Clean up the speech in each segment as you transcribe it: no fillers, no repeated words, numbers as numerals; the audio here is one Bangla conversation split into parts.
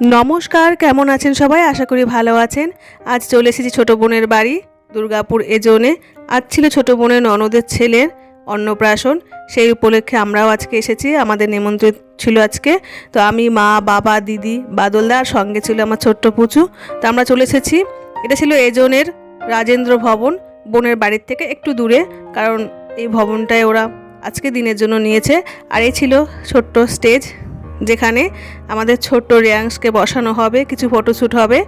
নমস্কার, কেমন আছেন সবাই? আশা করি ভালো আছেন। আজ চলে এসেছি ছোটো বোনের বাড়ি, দুর্গাপুর এজোনে। আজ ছিল ছোটো বোনের ননদের ছেলের অন্নপ্রাশন, সেই উপলক্ষে আমরাও আজকে এসেছি। আমাদের নিমন্ত্রণ ছিল আজকে। তো আমি, মা, বাবা, দিদি, বাদলদার সঙ্গে ছিল আমার ছোট্ট পুচু। তো আমরা চলে এসেছি। এটা ছিল এজোনের রাজেন্দ্র ভবন, বোনের বাড়ির থেকে একটু দূরে, কারণ এই ভবনটায় ওরা আজকে দিনের জন্য নিয়েছে। আর এই ছিল ছোট্ট স্টেজ, যেখানে আমাদের ছোট্ট রেয়াংসকে বসানো হবে, কিছু ফটোশ্যুট হবে।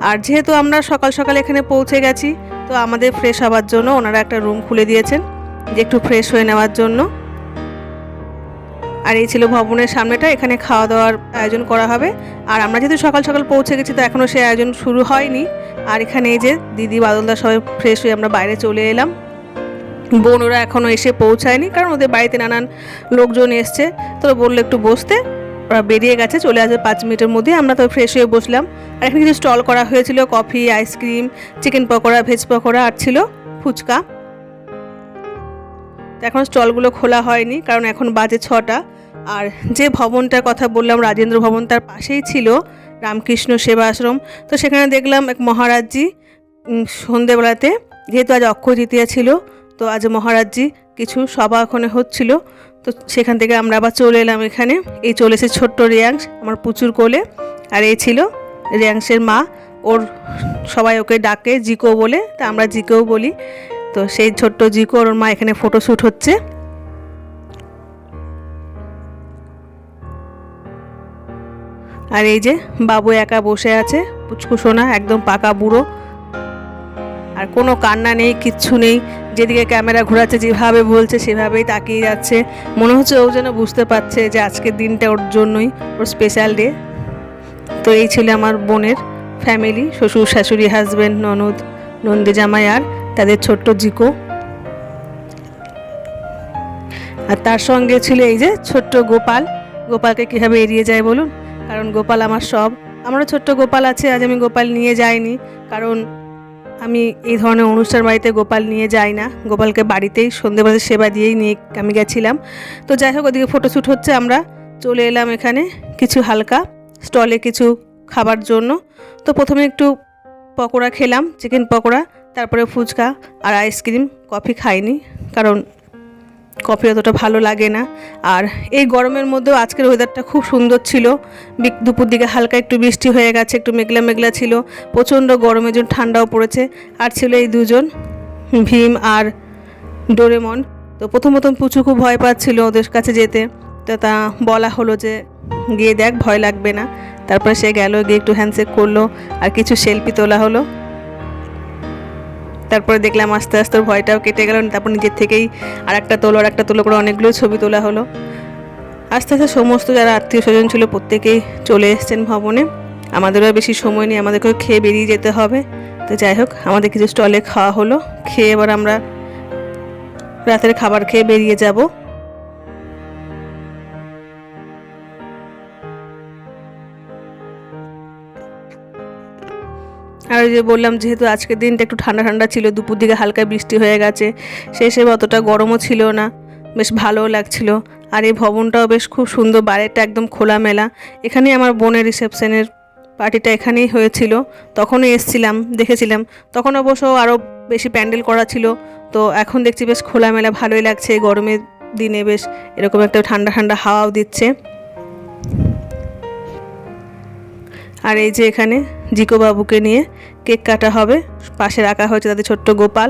আর যেহেতু আমরা সকাল সকাল এখানে পৌঁছে গেছি, তো আমাদের ফ্রেশ হওয়ার জন্য ওনারা একটা রুম খুলে দিয়েছেন, যে একটু ফ্রেশ হয়ে নেওয়ার জন্য। আর এই ছিল ভবনের সামনেটা, এখানে খাওয়া দাওয়ার আয়োজন করা হবে। আর আমরা যেহেতু সকাল সকাল পৌঁছে গেছি, তো এখনও সেই আয়োজন শুরু হয়নি। আর এখানে এই যে দিদি, বাদলদা সবাই ফ্রেশ হয়ে আমরা বাইরে চলে এলাম। বোন ওরা এখনও এসে পৌঁছায়নি, কারণ ওদের বাড়িতে নানান লোকজন এসছে। তো বললো একটু বসতে, ওরা বেরিয়ে গেছে, চলে আসবে 5 মিনিটের মধ্যে। আমরা তো ফ্রেশ হয়ে বসলাম। আর এখানে কিছু স্টল করা হয়েছিল, coffee, ice cream, chicken pakora, veg pakora, আর ছিল ফুচকা। তো এখন স্টলগুলো খোলা হয়নি, কারণ এখন বাজে 6টা। আর যে ভবনটার কথা বললাম, রাজেন্দ্র ভবন, তার পাশেই ছিল রামকৃষ্ণ সেবা আশ্রম। তো সেখানে দেখলাম এক মহারাজজি সন্ধেবেলাতে, যেহেতু আজ অক্ষয় তৃতীয়া ছিল, তো আজ মহারাজজি কিছু সভা ওখানে হচ্ছিল। তো সেখান থেকে আমরা আবার চলে এলাম এখানে। এই চলে এসে ছোট্ট রেয়াংস আমার প্রচুর কোলে। আর এই ছিল রেয়াংসের মা, ওর সবাই ওকে ডাকে জিকো বলে, তা আমরা জিকোও বলি। তো সেই ছোট্ট জিকো, ওর মা এখানে ফটোশ্যুট হচ্ছে। আর এই যে বাবু একা বসে আছে, পুচকু সোনা, একদম পাকা বুড়ো। আর কোনো কান্না নেই, কিচ্ছু নেই। যেদিকে ক্যামেরা ঘোরাচ্ছে, যেভাবে বলছে সেভাবেই তাকিয়ে যাচ্ছে। মনে হচ্ছে ও যেন বুঝতে পারছে যে আজকের দিনটা ওর জন্যই, ওর স্পেশাল ডে। তো এই ছিল আমার বোনের ফ্যামিলি, শ্বশুর শাশুড়ি, হাজব্যান্ড, ননদ, নন্দী জামাই, আর তাদের ছোট্ট জিকো। আর তার সঙ্গে ছিল এই যে ছোট্ট গোপাল। গোপালকে কীভাবে এড়িয়ে যায় বলুন, কারণ গোপাল আমার সব। আমারও ছোট্ট গোপাল আছে, আজ আমি গোপাল নিয়ে যাইনি, কারণ আমি এই ধরনের অনুষ্ঠান বাড়িতে গোপাল নিয়ে যাই না। গোপালকে বাড়িতেই সন্ধ্যেবেলা সেবা দিয়েই নিয়ে আমি গেছিলাম। তো যাই হোক, ওদিকে ফটোশ্যুট হচ্ছে, আমরা চলে এলাম এখানে কিছু হালকা স্টলে কিছু খাবার জন্য। তো প্রথমে একটু পকোড়া খেলাম, চিকেন পকোড়া, তারপরে ফুচকা আর আইসক্রিম। কফি খাইনি, কারণ কফি অতটা ভালো লাগে না। আর এই গরমের মধ্যেও আজকের ওয়েদারটা খুব সুন্দর ছিল। দুপুর দিকে হালকা একটু বৃষ্টি হয়ে গেছে, একটু মেঘলা মেঘলা ছিল, প্রচণ্ড গরমের জন্য ঠান্ডাও পড়েছে। আর ছিল এই দুজন, ভীম আর ডোরেমন। তো প্রথম পুচু খুব ভয় পাচ্ছিল ওদের কাছে যেতে। তো তা বলা হলো যে গিয়ে দেখ, ভয় লাগবে না। তারপরে সে গেল, গিয়ে একটু হ্যান্ডশেক করলো, আর কিছু সেলফি তোলা হলো। তারপরে দেখলাম আস্তে আস্তে ভয়টাও কেটে গেল। তারপর নিজের থেকেই আর একটা তোলো করে অনেকগুলো ছবি তোলা হলো। আস্তে আস্তে সমস্ত যারা আত্মীয় স্বজন ছিল প্রত্যেকেই চলে এসছেন ভবনে। আমাদেরও বেশি সময় নেই, আমাদেরকেও খেয়ে বেরিয়ে যেতে হবে। তো যাই হোক, আমাদের কিছু স্টলে খাওয়া হলো, খেয়ে এবার আমরা রাতের খাবার খেয়ে বেরিয়ে যাব। আর যে বললাম, যেহেতু আজকের দিনটা একটু ঠান্ডা ঠান্ডা ছিল, দুপুর দিকে হালকা বৃষ্টি হয়ে গেছে, শেষে অতটা গরমও ছিল না, বেশ ভালোও লাগছিল। আর এই ভবনটাও বেশ খুব সুন্দর, বাইরেটা একদম খোলামেলা। এখানেই আমার বোনের রিসেপশনের পার্টিটা এখানেই হয়েছিল, তখনই এসছিলাম, দেখেছিলাম। তখন অবশ্য আরও বেশি প্যান্ডেল করা ছিল। তো এখন দেখছি বেশ খোলামেলা, ভালোই লাগছে। এই গরমের দিনে বেশ এরকম একটা ঠান্ডা ঠান্ডা হাওয়াও দিচ্ছে। আর এই যে এখানে জিকো বাবুকে নিয়ে কেক কাটা হবে, পাশে রাখা হয়েছে তাদের ছোট্ট গোপাল।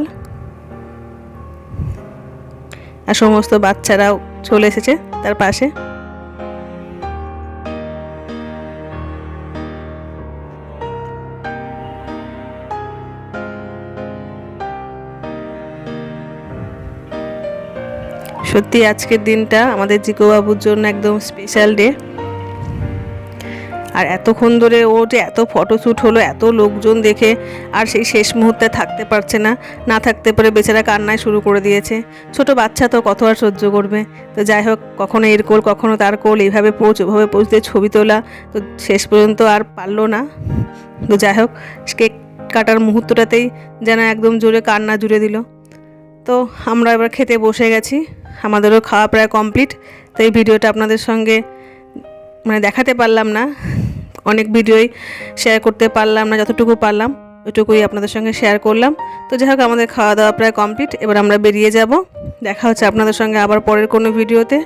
আর সমস্ত বাচ্চারাও চলে এসেছে তার পাশে। সত্যি আজকের দিনটা আমাদের জিকো বাবুর জন্য একদম স্পেশাল ডে। আর এতক্ষণ ধরে ও যে এত ফটোশ্যুট হলো, এত লোকজন দেখে, আর সেই শেষ মুহূর্তে থাকতে পারছে না, না থাকতে পারে বেচারা কান্নায় শুরু করে দিয়েছে। ছোট বাচ্চা তো কত আর সহ্য করবে। তো যাই হোক, কখনো এর কোল কখনো তার কোল, এইভাবে ওভাবে পৌঁছতে ছবি তোলা, তো শেষ পর্যন্ত আর পারলো না। তো যাই হোক, কেক কাটার মুহূর্তটাতেই যেন একদম জোরে কান্না জুড়ে দিল। তো আমরা এবার খেতে বসে গেছি, আমাদেরও খাওয়া প্রায় কমপ্লিট। তো এই ভিডিওটা আপনাদের সঙ্গে দেখাতে পারলাম না, অনেক ভিডিওই শেয়ার করতে পারলাম না, যতটুকু পারলাম ওইটুকুই আপনাদের সঙ্গে শেয়ার করলাম। তো যাই হোক, আমাদের খাওয়া দাওয়া প্রায় কমপ্লিট, এবার আমরা বেরিয়ে যাব। দেখা হচ্ছে আপনাদের সঙ্গে আবার পরের কোনো ভিডিওতে।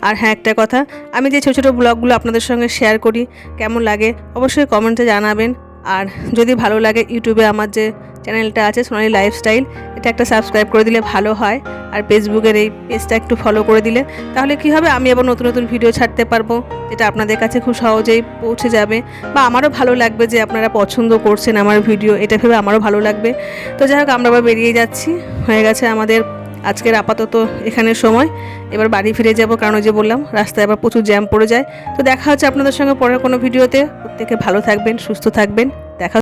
আর হ্যাঁ, একটা কথা, আমি যে ছোটো ছোটো ব্লগগুলো আপনাদের সঙ্গে শেয়ার করি কেমন লাগে অবশ্যই কমেন্টে জানাবেন। আর যদি ভালো লাগে ইউটিউবে আমার যে চ্যানেলটা আছে সোনালী লাইফস্টাইল, এটা একটা সাবস্ক্রাইব করে দিলে ভালো হয়। আর ফেসবুকের এই পেজটা একটু ফলো করে দিলে তাহলে কি হবে, আমি আবার নতুন নতুন ভিডিও ছাড়তে পারবো, যেটা আপনাদের কাছে খুব সহজেই পৌঁছে যাবে। বা আমারও ভালো লাগবে যে আপনারা পছন্দ করছেন আমার ভিডিও, এটা ভেবে আমারও ভালো লাগবে। তো যাই হোক, আমরা আবার বেরিয়ে যাচ্ছি। হয়ে গেছে আমাদের আজকের আপাতত এখানের সময়। এবার বাড়ি ফিরে যাব, কারণ ওই যে বললাম রাস্তায় আবার প্রচুর জ্যাম পড়ে যায়। তো দেখা হচ্ছে আপনাদের সঙ্গে পরের কোনো ভিডিওতে। প্রত্যেকে ভালো থাকবেন, সুস্থ থাকবেন। দেখা